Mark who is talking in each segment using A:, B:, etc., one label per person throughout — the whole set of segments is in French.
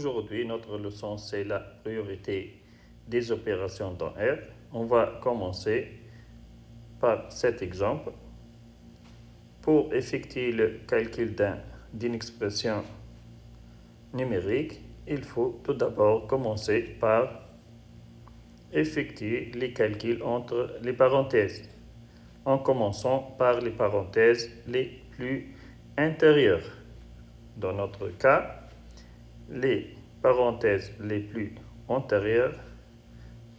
A: Aujourd'hui, notre leçon, c'est la priorité des opérations dans R. On va commencer par cet exemple. Pour effectuer le calcul d'une expression numérique, il faut tout d'abord commencer par effectuer les calculs entre les parenthèses, en commençant par les parenthèses les plus intérieures. Dans notre cas, les parenthèses les plus antérieures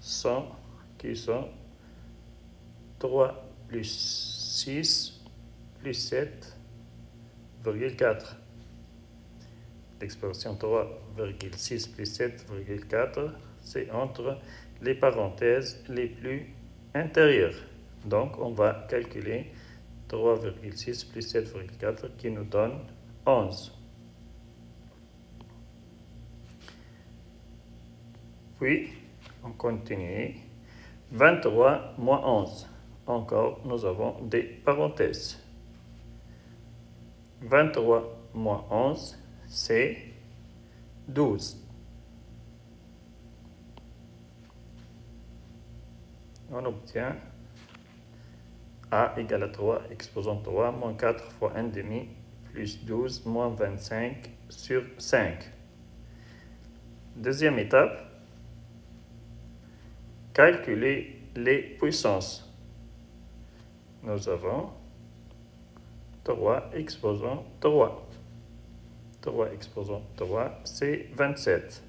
A: sont 3 plus 6 plus 7, 4. L'expression 3,6 plus 7,4, c'est entre les parenthèses les plus intérieures. Donc, on va calculer 3,6 plus 7,4 qui nous donne 11. Puis, on continue. 23 moins 11. Encore, nous avons des parenthèses. 23 moins 11, c'est 12. On obtient A égale à 3, exposant 3, moins 4 fois 1 demi, plus 12, moins 25 sur 5. Deuxième étape, calculer les puissances. Nous avons 3 exposant 3. 3 exposant 3, c'est 27.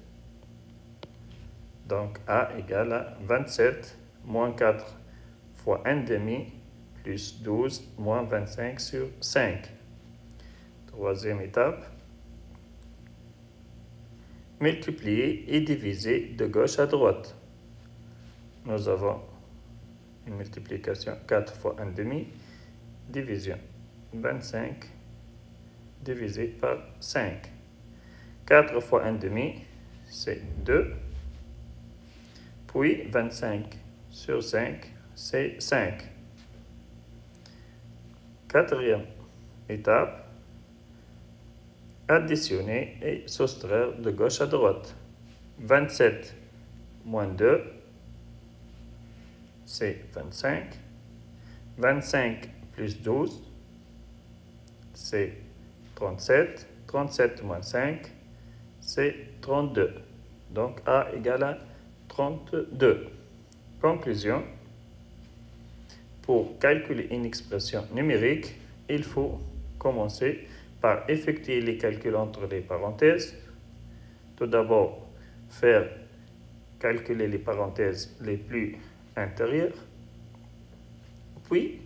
A: Donc, A égale à 27 moins 4 fois 1 demi plus 12 moins 25 sur 5. Troisième étape, multiplier et diviser de gauche à droite. Nous avons une multiplication 4 fois 1 demi, division 25 divisé par 5. 4 fois 1 demi, c'est 2. Puis 25 sur 5, c'est 5. Quatrième étape, additionner et soustraire de gauche à droite. 27 moins 2, c'est 25. 25 plus 12, c'est 37. 37 moins 5, c'est 32. Donc, A égale à 32. Conclusion. Pour calculer une expression numérique, il faut commencer par effectuer les calculs entre les parenthèses. Tout d'abord, faire calculer les parenthèses les plus intérieures. Puis,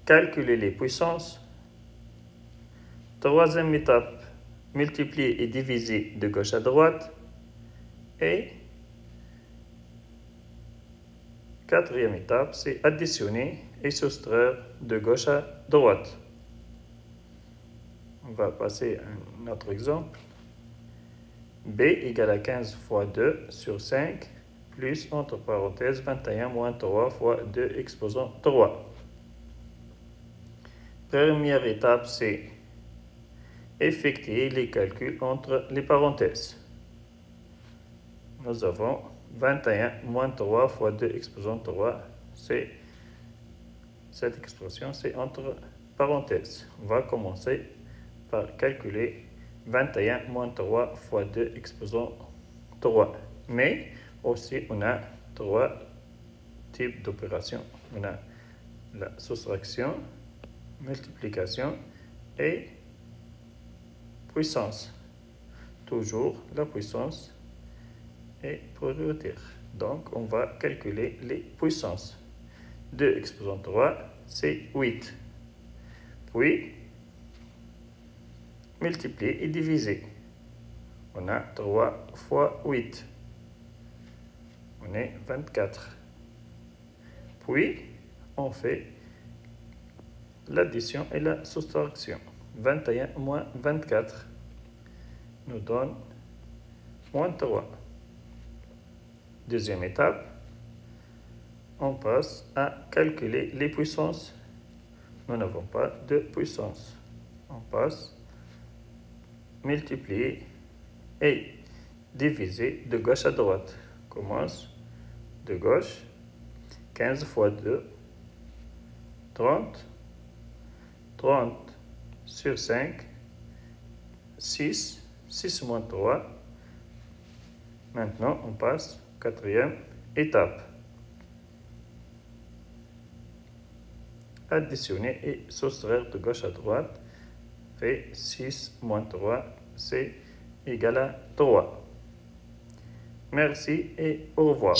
A: calculer les puissances. Troisième étape, multiplier et diviser de gauche à droite. Et quatrième étape, c'est additionner et soustraire de gauche à droite. On va passer à un autre exemple. B égale à 15 fois 2 sur 5, plus, entre parenthèses, 21 moins 3 fois 2 exposant 3. Première étape, c'est effectuer les calculs entre les parenthèses. Nous avons 21 moins 3 fois 2 exposant 3. Cette expression, c'est entre parenthèses. On va commencer par calculer 21 moins 3 fois 2 exposant 3. Mais aussi, on a 3 types d'opérations. On a la soustraction, multiplication et puissance. Toujours la puissance est prioritaire. Donc, on va calculer les puissances. 2 exposant 3, c'est 8. Puis, multiplier et diviser. On a 3 fois 8. On est 24. Puis, on fait l'addition et la soustraction. 21 moins 24 nous donne moins 3. Deuxième étape, on passe à calculer les puissances. Nous n'avons pas de puissance. On passe multiplier et diviser de gauche à droite. On commence de gauche. 15 fois 2, 30. 30 sur 5, 6. 6 moins 3. Maintenant, on passe à la quatrième étape. Additionner et soustraire de gauche à droite fait 6 moins 3, c'est égal à 3. Merci et au revoir.